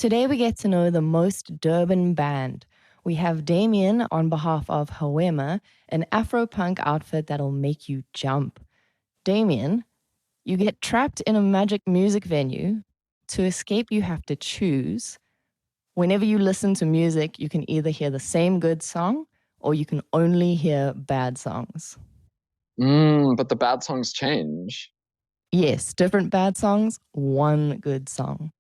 Today we get to know the most Durban band. We have Damien on behalf of Hawema, an Afro-punk outfit that'll make you jump. Damien, you get trapped in a magic music venue. To escape, you have to choose. Whenever you listen to music, you can either hear the same good song or you can only hear bad songs. But the bad songs change. Yes, different bad songs, one good song.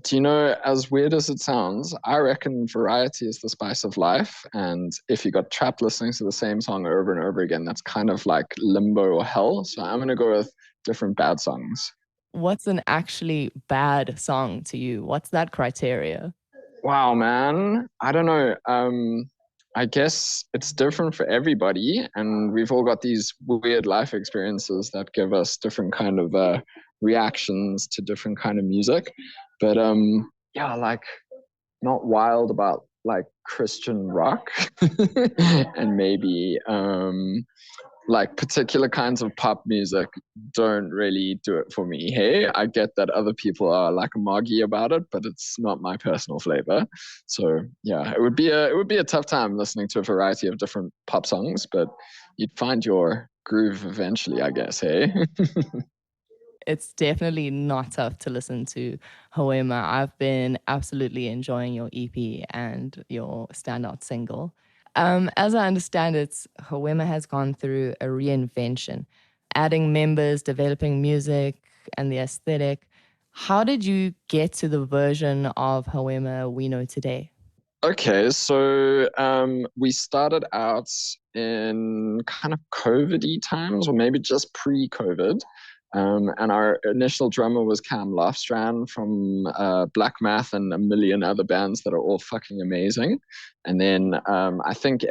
Do you know, as weird as it sounds, I reckon variety is the spice of life. And if you got trapped listening to the same song over and over again, that's kind of like limbo or hell. So I'm going to go with different bad songs. What's an actually bad song to you? What's that criteria? Wow, man. I don't know. I guess it's different for everybody. And we've all got these weird life experiences that give us different kind of reactions to different kind of music. But yeah, like not wild about like Christian rock and maybe like particular kinds of pop music don't really do it for me. Hey, I get that other people are like moggy about it, but it's not my personal flavor. So yeah, it would be a tough time listening to a variety of different pop songs, but you'd find your groove eventually, I guess. Hey. It's definitely not tough to listen to Hawema. I've been absolutely enjoying your EP and your standout single. As I understand it, Hawema has gone through a reinvention, adding members, developing music and the aesthetic. How did you get to the version of Hawema we know today? Okay, so we started out in kind of COVID-y times, or maybe just pre-COVID. And our initial drummer was Cam Lofstrand from Black Math and a million other bands that are all fucking amazing. And then I think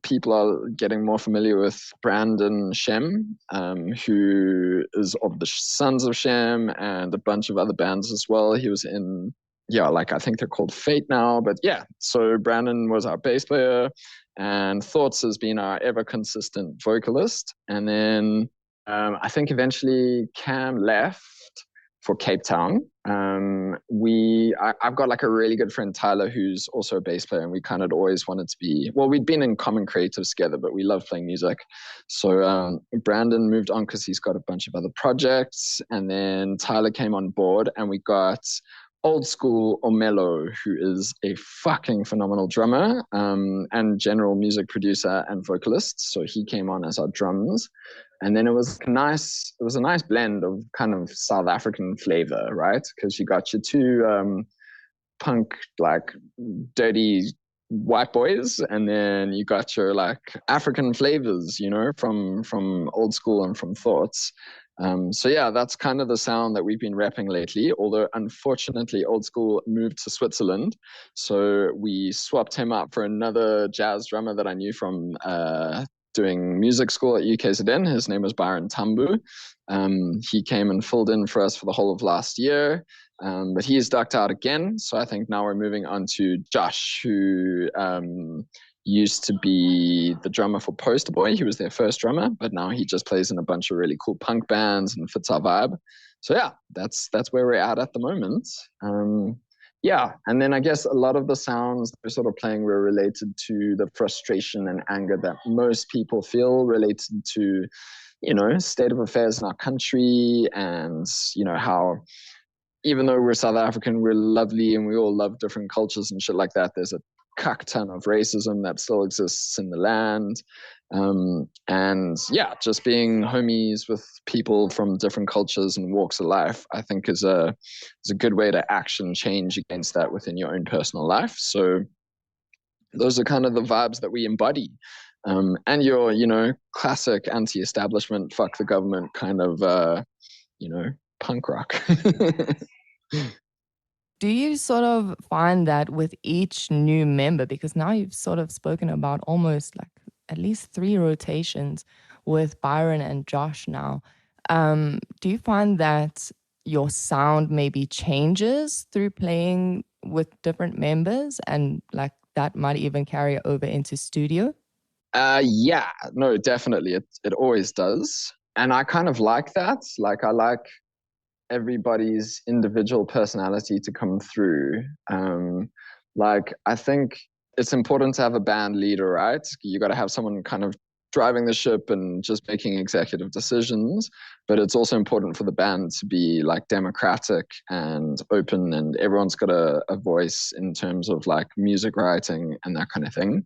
people are getting more familiar with Brandon Shem, who is of the Sons of Shem and a bunch of other bands as well. He was in, yeah, like I think they're called Fate now. But yeah, so Brandon was our bass player and Thoughts has been our ever consistent vocalist. And then I think eventually Cam left for Cape Town. I've got like a really good friend, Tyler, who's also a bass player, and we kind of always wanted to be, well, we'd been in common creatives together, but we love playing music. So Brandon moved on because he's got a bunch of other projects, and then Tyler came on board, and we got old school Omelo, who is a fucking phenomenal drummer and general music producer and vocalist. So he came on as our drums. And then it was a nice blend of kind of South African flavor, right? Because you got your two punk, like dirty white boys, and then you got your like African flavors, you know, from old school and from Thoughts. So yeah, that's kind of the sound that we've been repping lately, although unfortunately old school moved to Switzerland. So we swapped him out for another jazz drummer that I knew from doing music school at UKZN. His name was Byron Tambu. He came and filled in for us for the whole of last year, but he is ducked out again. So I think now we're moving on to Josh, who used to be the drummer for Poster Boy. He was their first drummer, but now he just plays in a bunch of really cool punk bands and fits our vibe. So yeah, that's where we're at the moment. Yeah, and then I guess a lot of the sounds we're sort of playing were related to the frustration and anger that most people feel related to, you know, state of affairs in our country, and, you know, how even though we're South African, we're lovely and we all love different cultures and shit like that, there's a cuck ton of racism that still exists in the land. And yeah, just being homies with people from different cultures and walks of life, I think is a good way to action change against that within your own personal life. So those are kind of the vibes that we embody. And your, you know, classic anti-establishment, fuck the government kind of, you know, punk rock. Do you sort of find that with each new member, because now you've sort of spoken about almost like at least 3 rotations with Byron and Josh now, do you find that your sound maybe changes through playing with different members, and like that might even carry over into studio? Yeah, no, definitely. It always does. And I kind of like that. Like I like everybody's individual personality to come through. Like, I think it's important to have a band leader, right? You got to have someone kind of driving the ship and just making executive decisions. But it's also important for the band to be like democratic and open, and everyone's got a voice in terms of like music writing and that kind of thing.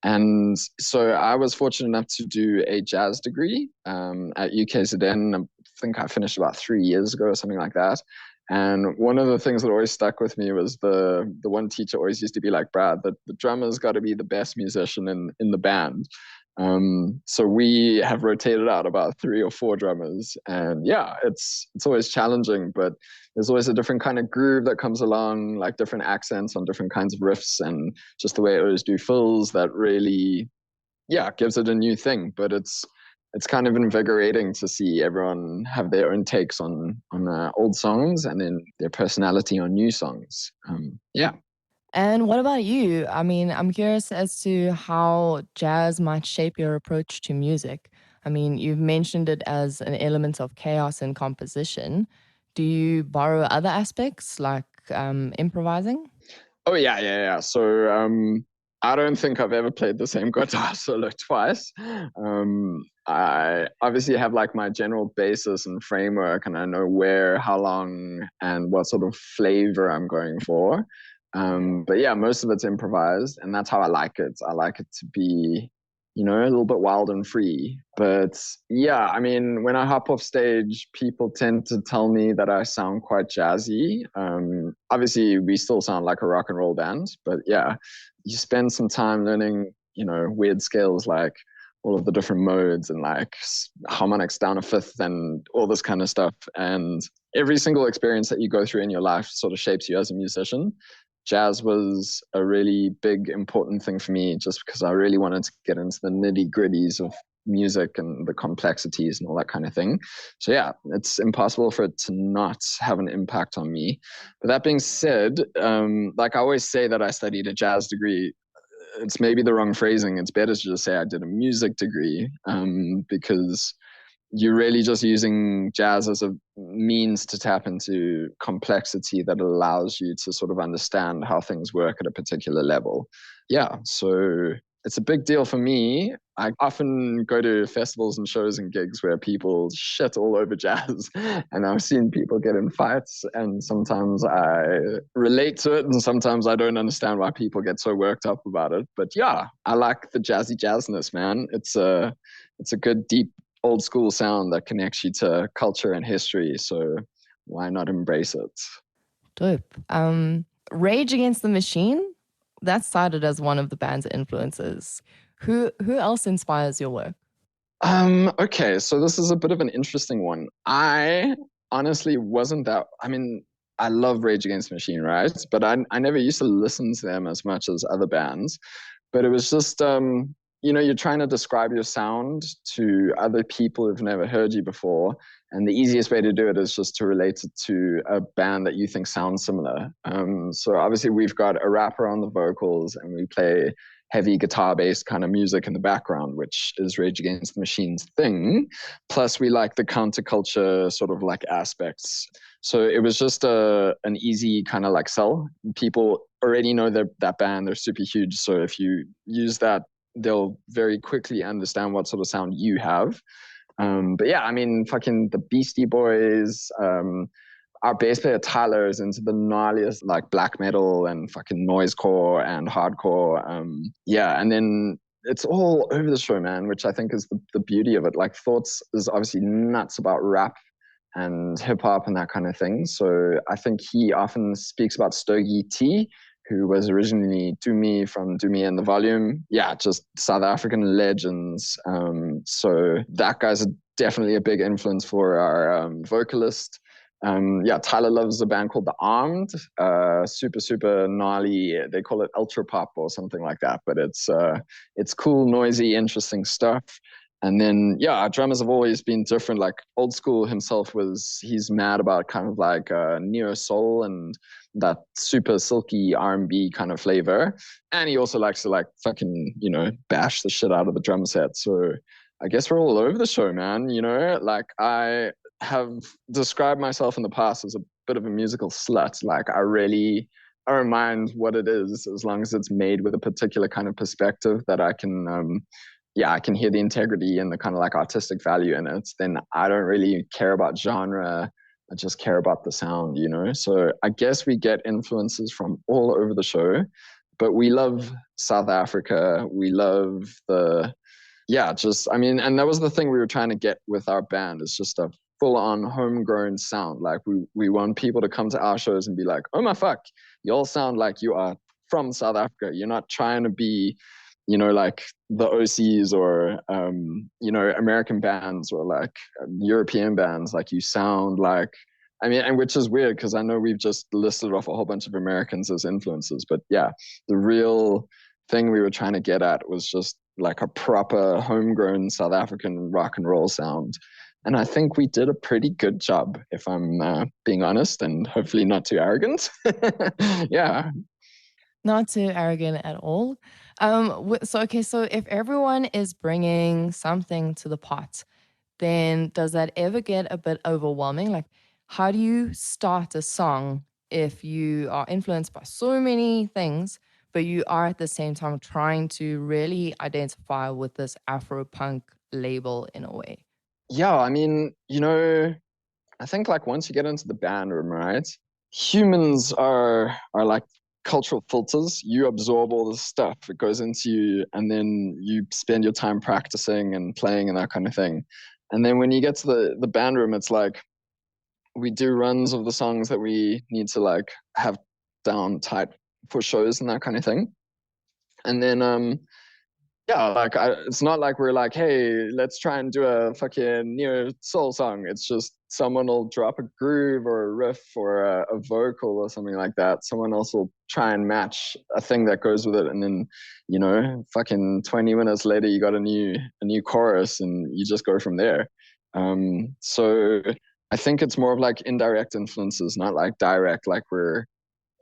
And so I was fortunate enough to do a jazz degree at UKZN. I think I finished about 3 years ago or something like that. And one of the things that always stuck with me was the one teacher always used to be like, Brad, the drummer's got to be the best musician in the band. So we have rotated out about 3 or 4 drummers, and yeah, it's always challenging, but there's always a different kind of groove that comes along, like different accents on different kinds of riffs, and just the way it always do fills that really, yeah, gives it a new thing. But it's kind of invigorating to see everyone have their own takes on old songs and then their personality on new songs. Yeah. And what about you? I mean, I'm curious as to how jazz might shape your approach to music. I mean, you've mentioned it as an element of chaos and composition. Do you borrow other aspects like improvising? Oh yeah. So I don't think I've ever played the same guitar solo twice. I obviously have like my general basis and framework, and I know where, how long, and what sort of flavor I'm going for. But yeah, most of it's improvised, and that's how I like it. I like it to be, a little bit wild and free. But yeah, I mean, when I hop off stage, people tend to tell me that I sound quite jazzy. Obviously, we still sound like a rock and roll band, but yeah, you spend some time learning, weird scales like all of the different modes and like harmonics down a fifth and all this kind of stuff. And every single experience that you go through in your life sort of shapes you as a musician. Jazz was a really big, important thing for me just because I really wanted to get into the nitty gritties of music and the complexities and all that kind of thing. So yeah, it's impossible for it to not have an impact on me. But that being said, like I always say that I studied a jazz degree. It's maybe the wrong phrasing. It's better to just say I did a music degree, because you're really just using jazz as a means to tap into complexity that allows you to sort of understand how things work at a particular level. Yeah, so it's a big deal for me. I often go to festivals and shows and gigs where people shit all over jazz, and I've seen people get in fights, and sometimes I relate to it, and sometimes I don't understand why people get so worked up about it. But yeah, I like the jazzy jazzness, man. It's a good, deep, old school sound that connects you to culture and history. So why not embrace it? Dope. Rage Against the Machine, that's cited as one of the band's influences. Who else inspires your work? Okay, so this is a bit of an interesting one. I honestly wasn't that. I mean, I love Rage Against the Machine, right? But I never used to listen to them as much as other bands. But it was just you're trying to describe your sound to other people who've never heard you before. And the easiest way to do it is just to relate it to a band that you think sounds similar. So obviously we've got a rapper on the vocals and we play heavy guitar-based kind of music in the background, which is Rage Against the Machine's thing. Plus we like the counterculture sort of like aspects. So it was just an easy kind of like sell. People already know that band, they're super huge. So if you use that, they'll very quickly understand what sort of sound you have. But yeah, I mean, fucking the Beastie Boys, our bass player Tyler is into the gnarliest like black metal and fucking noisecore and hardcore. Yeah, and then it's all over the show, man, which I think is the beauty of it. Like Thoughts is obviously nuts about rap and hip hop and that kind of thing. So I think he often speaks about Stogie T, who was originally Dumi from Dumi and the Volume. Yeah, just South African legends. So that guy's definitely a big influence for our vocalist. Yeah, Tyler loves a band called The Armed. Super, super gnarly. They call it ultra pop or something like that. But it's cool, noisy, interesting stuff. And then, yeah, our drummers have always been different. Like Old School himself he's mad about kind of like neo soul and that super silky R&B kind of flavor. And he also likes to like fucking, bash the shit out of the drum set. So I guess we're all over the show, man. Like have described myself in the past as a bit of a musical slut. Like I don't mind what it is as long as it's made with a particular kind of perspective that I can, I can hear the integrity and the kind of like artistic value in it. Then I don't really care about genre. I just care about the sound, you know? So I guess we get influences from all over the show, but we love South Africa. We love and that was the thing we were trying to get with our band. It's just a full-on homegrown sound. Like we want people to come to our shows and be like, oh my fuck, you all sound like you are from South Africa. You're not trying to be, like the OCs or American bands or like European bands. Like you sound like, and which is weird because I know we've just listed off a whole bunch of Americans as influences, but yeah, the real thing we were trying to get at was just like a proper homegrown South African rock and roll sound. And I think we did a pretty good job, if I'm being honest, and hopefully not too arrogant. Yeah. Not too arrogant at all. So if everyone is bringing something to the pot, then does that ever get a bit overwhelming? Like, how do you start a song if you are influenced by so many things, but you are at the same time trying to really identify with this Afro-punk label in a way? Yeah, I think like once you get into the band room, right? Humans are like cultural filters. You absorb all the stuff, it goes into you, and then you spend your time practicing and playing and that kind of thing. And then when you get to the band room, it's like we do runs of the songs that we need to like have down tight for shows and that kind of thing. And then it's not like we're like, hey, let's try and do a fucking neo soul song. It's just someone will drop a groove or a riff or a vocal or something like that. Someone else will try and match a thing that goes with it, and then fucking 20 minutes later, you got a new chorus, and you just go from there. So I think it's more of like indirect influences, not like direct, like we're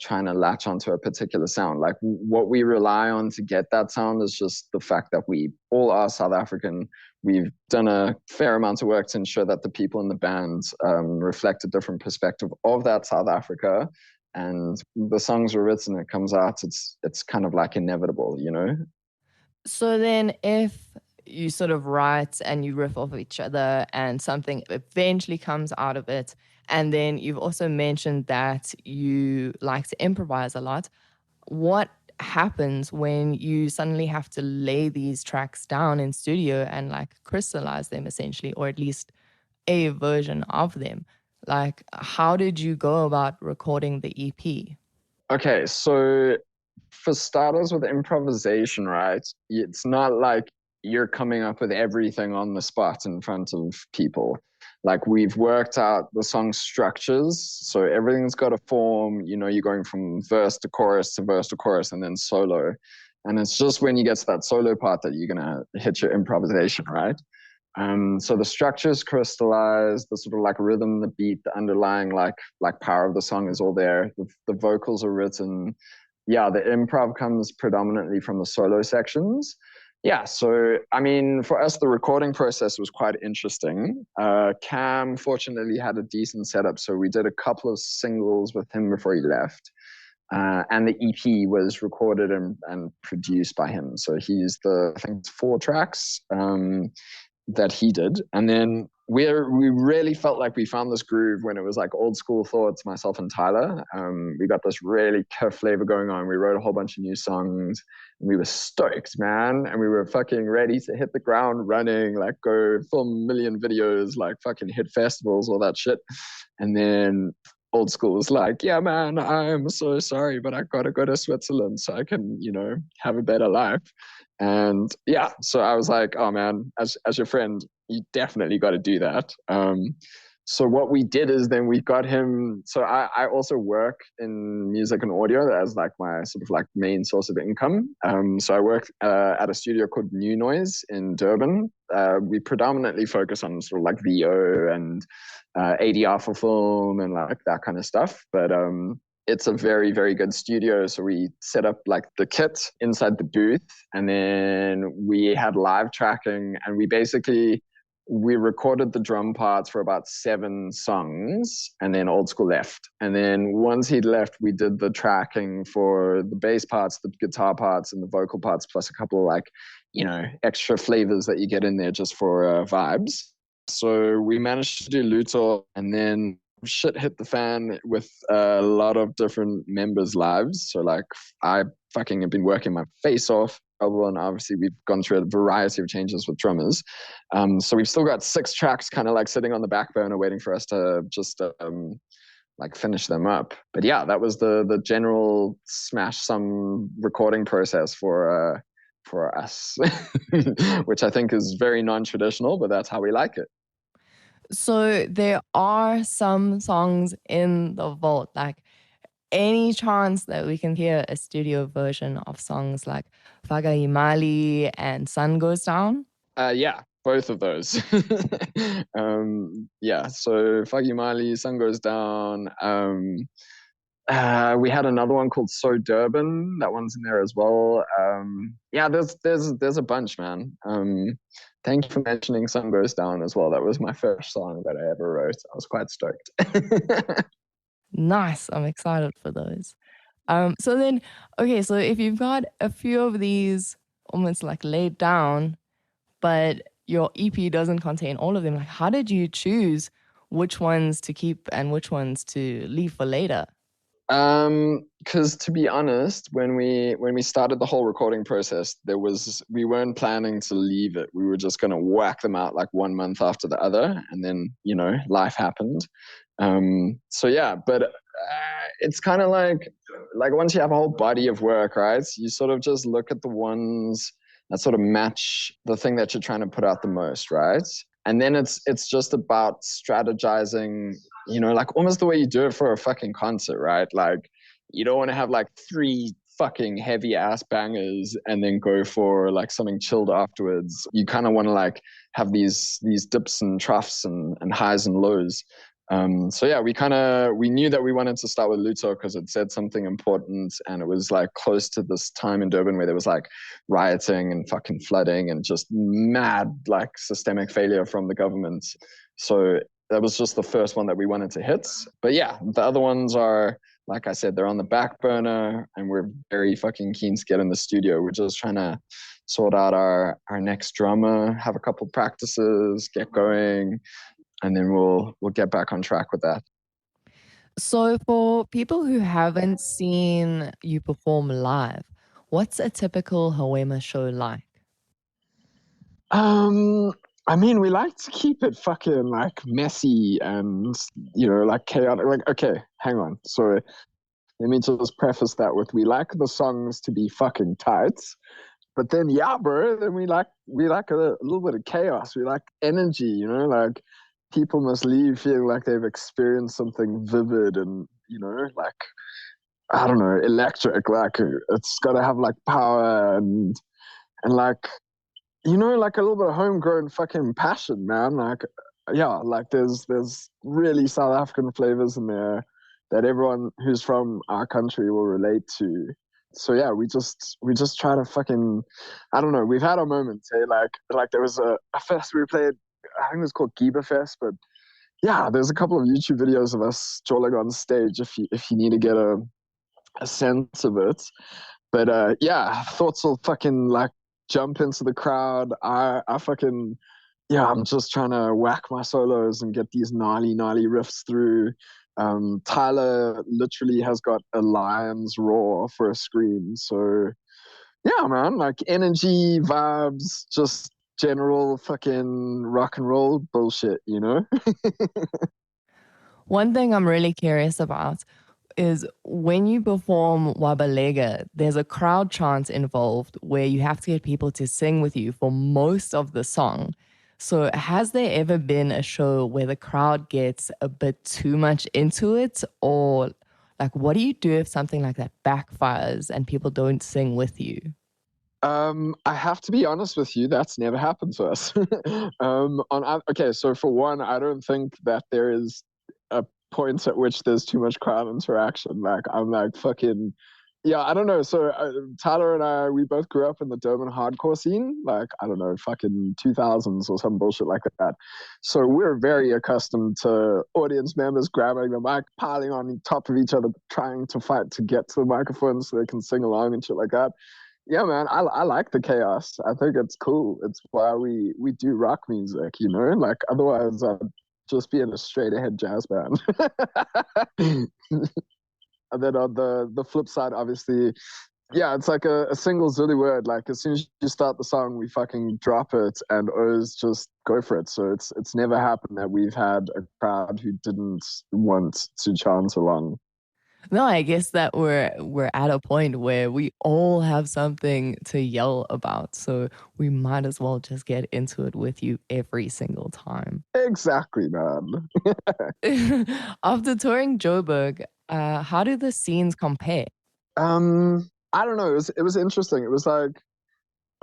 trying to latch onto a particular sound. Like what we rely on to get that sound is just the fact that we all are South African. We've done a fair amount of work to ensure that the people in the band reflect a different perspective of that South Africa. And the songs were written, it comes out, it's kind of like inevitable, you know? So then if you sort of write and you riff off of each other and something eventually comes out of it, and then you've also mentioned that you like to improvise a lot. What happens when you suddenly have to lay these tracks down in studio and like crystallize them essentially, or at least a version of them? Like, how did you go about recording the EP? Okay, so for starters with improvisation, right? It's not like you're coming up with everything on the spot in front of people. Like we've worked out the song structures, so everything's got a form. You're going from verse to chorus to verse to chorus, and then solo. And it's just when you get to that solo part that you're gonna hit your improvisation, right? So the structure is crystallized, the sort of like rhythm, the beat, the underlying like power of the song is all there. The vocals are written. Yeah, the improv comes predominantly from the solo sections. Yeah, so for us, the recording process was quite interesting. Cam fortunately had a decent setup, so we did a couple of singles with him before he left. And the EP was recorded and produced by him. So he's I think it's 4 tracks that he did. And then we really felt like we found this groove when it was like Old School Thoughts, myself and Tyler. We got this really Kerr flavor going on. We wrote a whole bunch of new songs. And we were stoked, man. And we were fucking ready to hit the ground running, like go film a million videos, like fucking hit festivals, all that shit. And then Old School was like, yeah, man, I'm so sorry, but I gotta go to Switzerland so I can, have a better life. And yeah, so I was like, oh man, as your friend, you definitely got to do that. So what we did is then we got him. So I also work in music and audio as like my sort of like main source of income. So I work at a studio called New Noise in Durban. We predominantly focus on sort of like VO and ADR for film and like that kind of stuff. But it's a very, very good studio. So we set up like the kit inside the booth, and then we had live tracking, and we basically we recorded the drum parts for about 7 songs, and then Old School left. And then once he'd left, we did the tracking for the bass parts, the guitar parts, and the vocal parts, plus a couple of like, extra flavors that you get in there just for vibes. So we managed to do Luto, and then shit hit the fan with a lot of different members' lives. So like I fucking have been working my face off, and obviously we've gone through a variety of changes with drummers. So we've still got 6 tracks kind of like sitting on the back burner waiting for us to just like finish them up. But yeah, that was the general smash some recording process for us, which I think is very non-traditional, but that's how we like it. So there are some songs in the vault, like any chance that we can hear a studio version of songs like Faga Imali and Sun Goes Down? Yeah, both of those. Yeah, so Faga Imali, Sun Goes Down. We had another one called So Durban. That one's in there as well. Yeah, there's a bunch, man. Thank you for mentioning Sun Goes Down as well. That was my first song that I ever wrote. I was quite stoked. Nice. I'm excited for those. So then, okay, so if you've got a few of these almost like laid down, but your EP doesn't contain all of them, like how did you choose which ones to keep and which ones to leave for later? Because to be honest, when we started the whole recording process, we weren't planning to leave it. We were just gonna whack them out like 1 month after the other, and then life happened. So yeah, but it's kind of like once you have a whole body of work, right? You sort of just look at the ones that sort of match the thing that you're trying to put out the most, right? And then it's just about strategizing, like almost the way you do it for a fucking concert, right? Like you don't want to have like 3 fucking heavy ass bangers and then go for like something chilled afterwards. You kind of want to like have these dips and troughs and highs and lows. So yeah, we knew that we wanted to start with Luto because it said something important, and it was like close to this time in Durban where there was like rioting and fucking flooding and just mad like systemic failure from the government. So that was just the first one that we wanted to hit. But yeah, the other ones are, like I said, they're on the back burner, and we're very fucking keen to get in the studio. We're just trying to sort out our next drummer, have a couple practices, get going, and then we'll get back on track with that. So for people who haven't seen you perform live, what's a typical Hawema show like? I mean, we like to keep it fucking like messy and like chaotic. Like, okay, hang on. So let me just preface that with we like the songs to be fucking tight, but then yeah, bro, then we like a little bit of chaos. We like energy, like people must leave feeling like they've experienced something vivid and like I don't know, electric. Like it's got to have like power and like like a little bit of homegrown fucking passion, man. Like yeah, like there's really South African flavors in there that everyone who's from our country will relate to. So yeah, we just try to fucking, I don't know. We've had our moments, hey, like there was a fest we played. I think it was called Giba Fest, but yeah, there's a couple of YouTube videos of us strolling on stage if you need to get a sense of it. But yeah, thoughts will fucking like jump into the crowd. I fucking yeah, I'm just trying to whack my solos and get these gnarly riffs through. Tyler literally has got a lion's roar for a scream. So yeah, man, like energy, vibes, just general fucking rock and roll bullshit, One thing I'm really curious about is when you perform Wabalega, there's a crowd chant involved where you have to get people to sing with you for most of the song. So has there ever been a show where the crowd gets a bit too much into it? Or like, what do you do if something like that backfires and people don't sing with you? I have to be honest with you, that's never happened to us. Okay, so for one, I don't think that there is a point at which there's too much crowd interaction. Like I'm like fucking Yeah, I don't know. So Tyler and I, we both grew up in the Durban hardcore scene, like I don't know, fucking 2000s or some bullshit like that. So we're very accustomed to audience members grabbing the mic, piling on top of each other, trying to fight to get to the microphone so they can sing along and shit like that. Yeah, man, I like the chaos. I think it's cool. It's why we do rock music, you know. Like otherwise, I'd just be in a straight ahead jazz band. And then on the flip side, obviously, yeah, it's like a single Zulu word. Like as soon as you start the song, we fucking drop it and always just go for it. So it's never happened that we've had a crowd who didn't want to chant along. No, I guess that we're at a point where we all have something to yell about. So we might as well just get into it with you every single time. Exactly, man. After touring Joburg, how do the scenes compare? I don't know. It was interesting. It was like,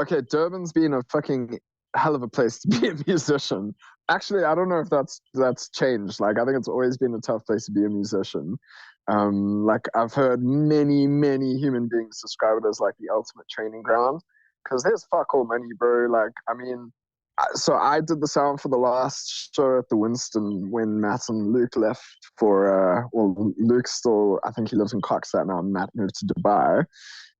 okay, Durban's been a fucking hell of a place to be a musician. Actually, I don't know if that's changed. Like, I think it's always been a tough place to be a musician. Like I've heard many human beings describe it as like the ultimate training ground because there's fuck all money, bro. Like, I mean, so I did the sound for the last show at the Winston when Matt and Luke left for well, Luke's still, I think he lives in Kokstad now, and Matt moved to Dubai.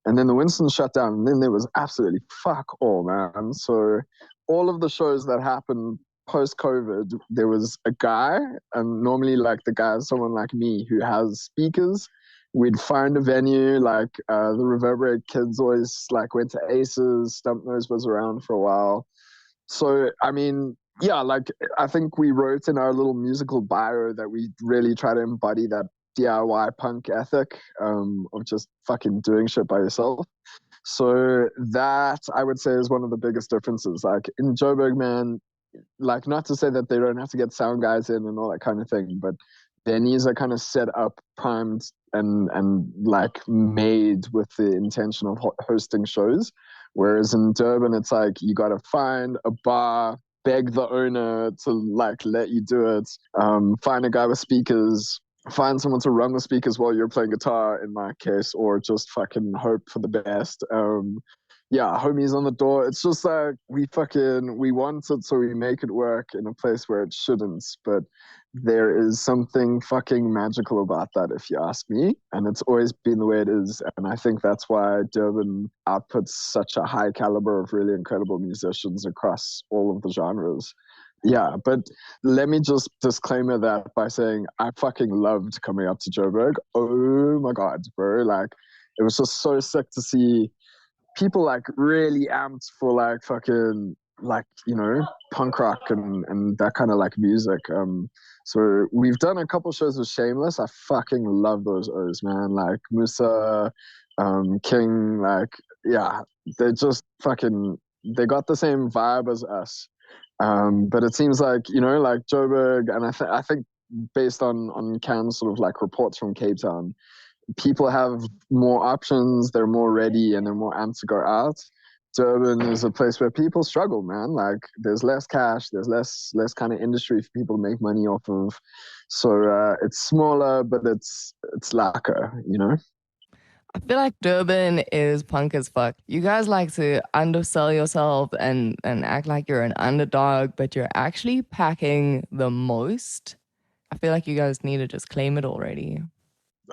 And then the Winston shut down, and then there was absolutely fuck all, man. So all of the shows that happened post COVID, there was a guy, and normally like the guy is someone like me who has speakers. We'd find a venue, like the Reverberate kids always like went to Aces, Stump Nose was around for a while. So I mean, yeah, like I think we wrote in our little musical bio that we really try to embody that DIY punk ethic of just fucking doing shit by yourself. So that I would say is one of the biggest differences. Like in Joburg, man, like not to say that they don't have to get sound guys in and all that kind of thing, but their knees are kind of set up, primed, and like made with the intention of hosting shows. Whereas in Durban, it's like you got to find a bar, beg the owner to like let you do it, find a guy with speakers, find someone to run the speakers while you're playing guitar in my case, or just fucking hope for the best. Yeah, homies on the door. It's just like we want it, so we make it work in a place where it shouldn't. But there is something fucking magical about that, if you ask me. And it's always been the way it is. And I think that's why Durban outputs such a high caliber of really incredible musicians across all of the genres. Yeah, but let me just disclaimer that by saying I fucking loved coming up to Joburg. Oh my God, bro. Like, it was just so sick to see people like really amped for like fucking like punk rock and that kind of like music. So we've done a couple shows with Shameless. I fucking love those O's, man. Like Musa, King, like yeah, they just fucking they got the same vibe as us. But it seems like like Joburg, and I think based on Can's sort of like reports from Cape Town, people have more options, they're more ready, and they're more amped to go out. Durban is a place where people struggle, man. Like there's less cash, there's less kind of industry for people to make money off of. So it's smaller, but it's lacquer. I feel like Durban is punk as fuck. You guys like to undersell yourself and act like you're an underdog, but you're actually packing the most. I feel like you guys need to just claim it already.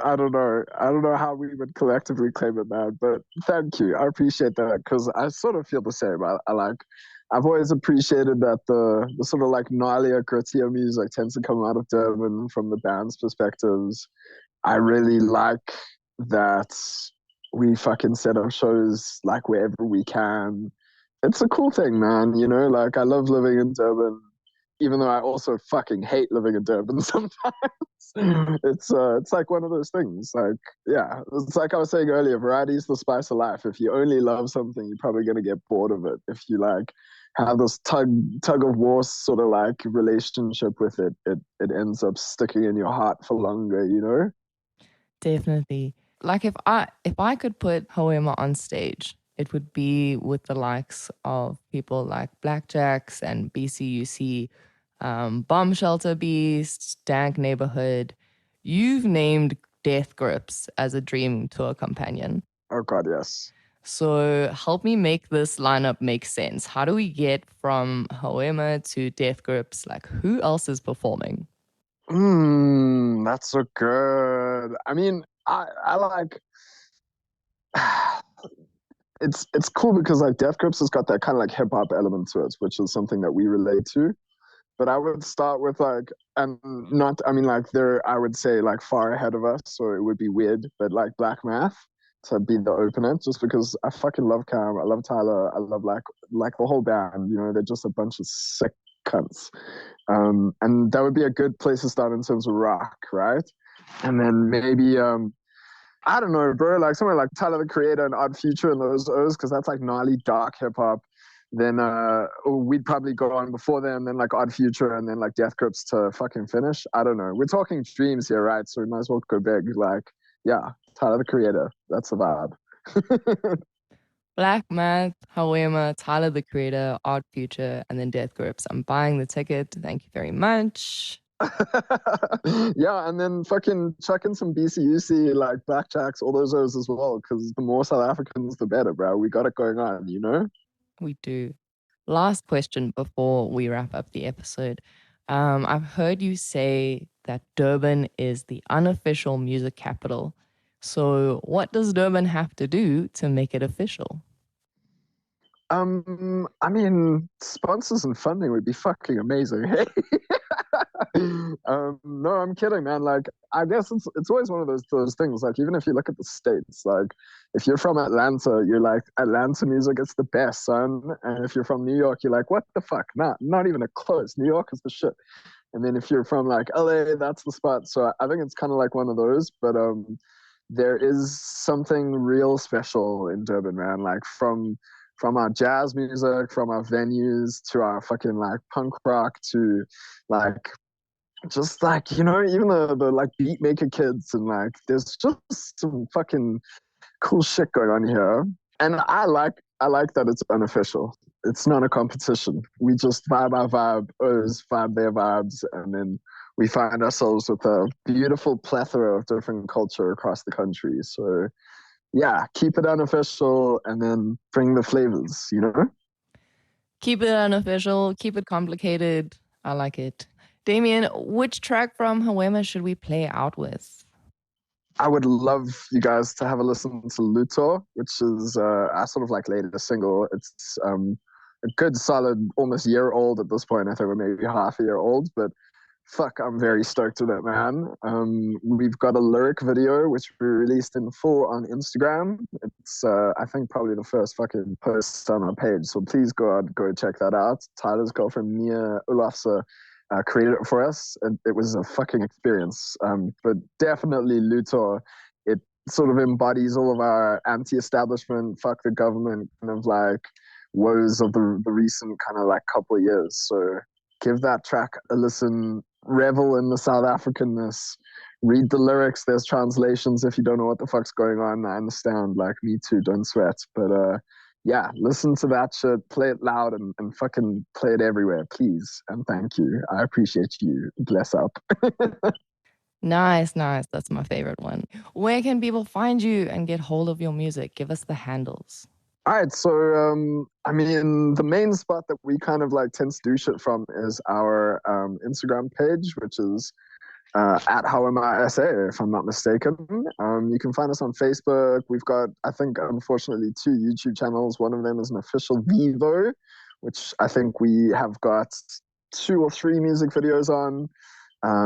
I don't know. I don't know how we would collectively claim it, man. But thank you. I appreciate that because I sort of feel the same. I like. I've always appreciated that the sort of like gnarlier, grittier music tends to come out of Durban from the band's perspectives. I really like that we fucking set up shows like wherever we can. It's a cool thing, man. Like I love living in Durban, even though I also fucking hate living in Durban sometimes. It's like one of those things. Like, yeah, it's like I was saying earlier, variety is the spice of life. If you only love something, you're probably gonna get bored of it. If you like have this tug of war sort of like relationship with it ends up sticking in your heart for longer. Definitely. Like if I could put Hawema on stage, it would be with the likes of people like Blackjacks and BCUC, Bomb Shelter Beast, Dank Neighborhood. You've named Death Grips as a dream tour companion. Oh God, yes. So help me make this lineup make sense. How do we get from Hawema to Death Grips? Like, who else is performing? That's so good. I mean, I like it's cool because like Death Grips has got that kind of like hip hop element to it, which is something that we relate to. But I would start with like, and not, I mean, like they're, I would say like far ahead of us, so it would be weird, but like Black Math to be the opener, just because I fucking love Cam, I love Tyler, I love like the whole band, you know, they're just a bunch of sick cunts. And that would be a good place to start in terms of rock, right? And then maybe, I don't know, bro, like somewhere like Tyler the Creator and Odd Future and those, because that's like gnarly dark hip hop. Then we'd probably go on before them, then like Odd Future, and then like Death Grips to fucking finish. I don't know. We're talking dreams here, right? So we might as well go big. Like, yeah, Tyler the Creator. That's the vibe. Black Math, Hawema, Tyler the Creator, Odd Future, and then Death Grips. I'm buying the ticket. Thank you very much. Yeah, and then fucking chuck in some BCUC, like Blackjacks, all those as well, because the more South Africans, the better, bro. We got it going on, you know? We do. Last question before we wrap up the episode. I've heard you say that Durban is the unofficial music capital. So what does Durban have to do to make it official? I mean, sponsors and funding would be fucking amazing. Hey, no, I'm kidding, man. Like, I guess it's always one of those things. Like, even if you look at the states, like, if you're from Atlanta, you're like, Atlanta music is the best, son. And if you're from New York, you're like, what the fuck? Not even a close. New York is the shit. And then if you're from like LA, that's the spot. So I think it's kind of like one of those. But there is something real special in Durban, man. Like from our jazz music, from our venues to our fucking like punk rock to like just like, you know, even the like beat maker kids, and like there's just some fucking cool shit going on here. And I like that it's unofficial. It's not a competition. We just vibe our vibe, others vibe their vibes, and then we find ourselves with a beautiful plethora of different culture across the country. So yeah, keep it unofficial and then bring the flavors, you know? Keep it unofficial, keep it complicated. I like it. Damien, which track from Hawema should we play out with? I would love you guys to have a listen to Luto, which is our sort of like latest single. It's a good solid almost year old at this point. I think we're maybe half a year old, but fuck, I'm very stoked with it, man. We've got a lyric video which we released in full on Instagram. It's I think probably the first fucking post on our page, so please go check that out. Tyler's girlfriend Mia Olafse created it for us, and it was a fucking experience. But definitely Luto, it sort of embodies all of our anti-establishment, fuck the government kind of like woes of the recent kind of like couple of years. So give that track a listen, revel in the South Africanness, read the lyrics. There's translations if you don't know what the fuck's going on. I understand, like me too, don't sweat. But yeah, listen to that shit, play it loud, and fucking play it everywhere, please. And thank you. I appreciate you. Bless up. Nice. That's my favorite one. Where can people find you and get hold of your music? Give us the handles. All right, so I mean, the main spot that we kind of like tend to do shit from is our Instagram page, which is at Hawema SA, if I'm not mistaken. You can find us on Facebook. We've got, I think, unfortunately, 2 YouTube channels. One of them is an official Vivo, which I think we have got 2 or 3 music videos on.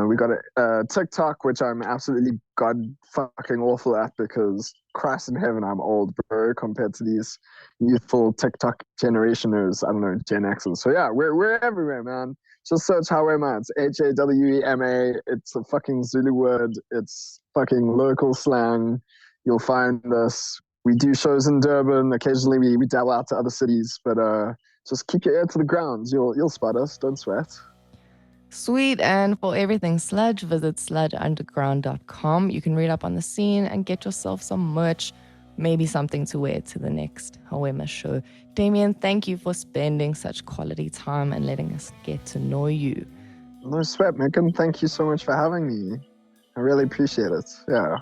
We got a TikTok, which I'm absolutely god fucking awful at because Christ in heaven, I'm old, bro, compared to these youthful TikTok generationers. I don't know, Gen Xers. So yeah, we're everywhere, man. Just search Hawema. It's Hawema. It's a fucking Zulu word. It's fucking local slang. You'll find us. We do shows in Durban. Occasionally we dabble out to other cities, but just keep your ear to the ground. You'll spot us. Don't sweat. Sweet. And for everything Sludge, visit sludgeunderground.com. You can read up on the scene and get yourself some merch, maybe something to wear to the next Hawema show. Damien, thank you for spending such quality time and letting us get to know you. No sweat, Meagan. Thank you so much for having me. I really appreciate it. Yeah.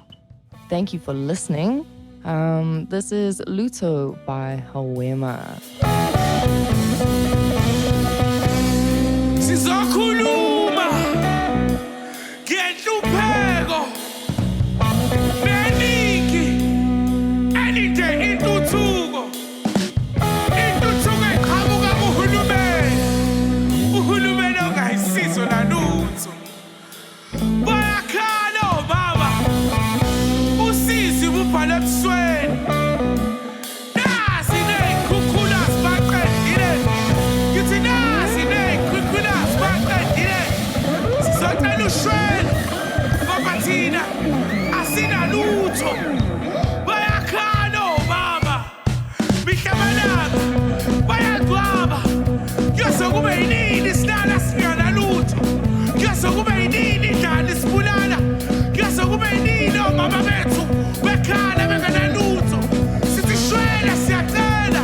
Thank you for listening. This is Luto by Hawema. Sizokhuluma ngenhlupheko neniki enide intuthuko eqhamuka uhulumeni ongayisizo nalutho bayakhala obaba usizi bubhala ebusweni nasi ney'khukhula sibaqedile ngithi nasi ney'khukhula sibaqedile sizocela ushwele ngoba thina asinalutho bayakhala obaba mihlabalanga bayagwaba kuyozokube yinini silala singanalutho kuyozokube yinini idlala isibulala kuyozokube yinini omama bethu bekhala benganalutho sithi shwela siyacela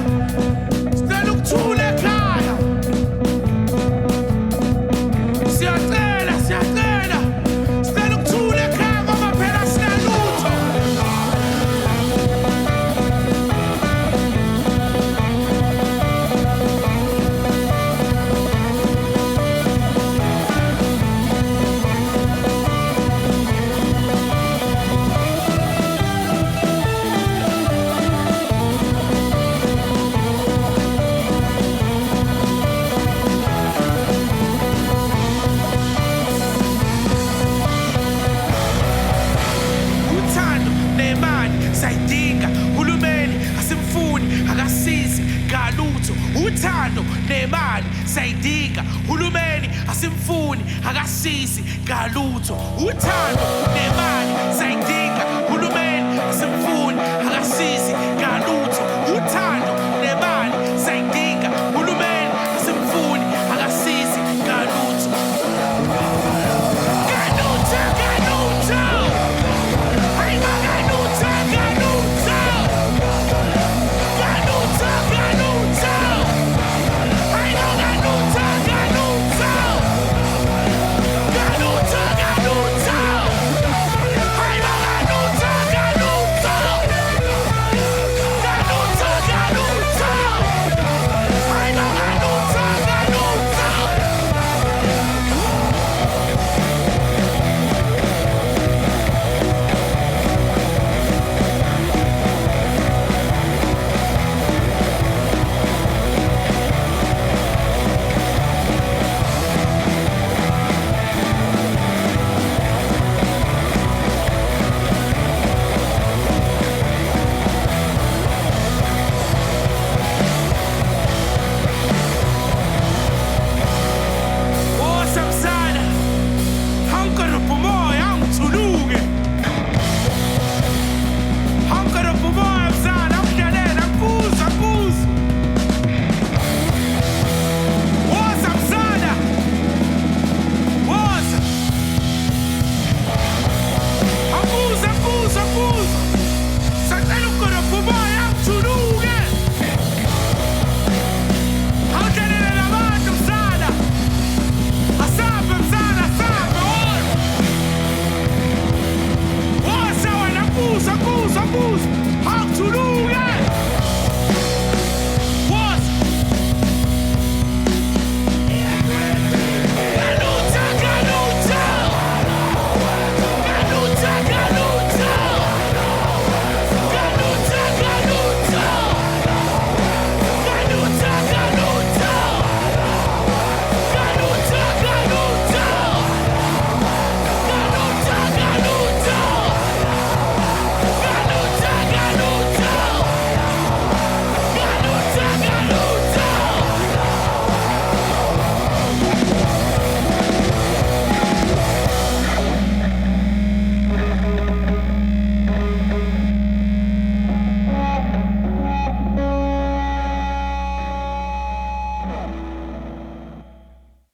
sicela ukuthula ekhaya siyacela sicela ukuthula ekhaya ngoba phela sinalutho uthando nemali sayidinga hulumeni asimfuni akasizi ngalutho uthando nemali sayidinga hulumeni asimfuni akasizi ngalutho uthando nemali sayidinga hulumeni asimfuni akasizi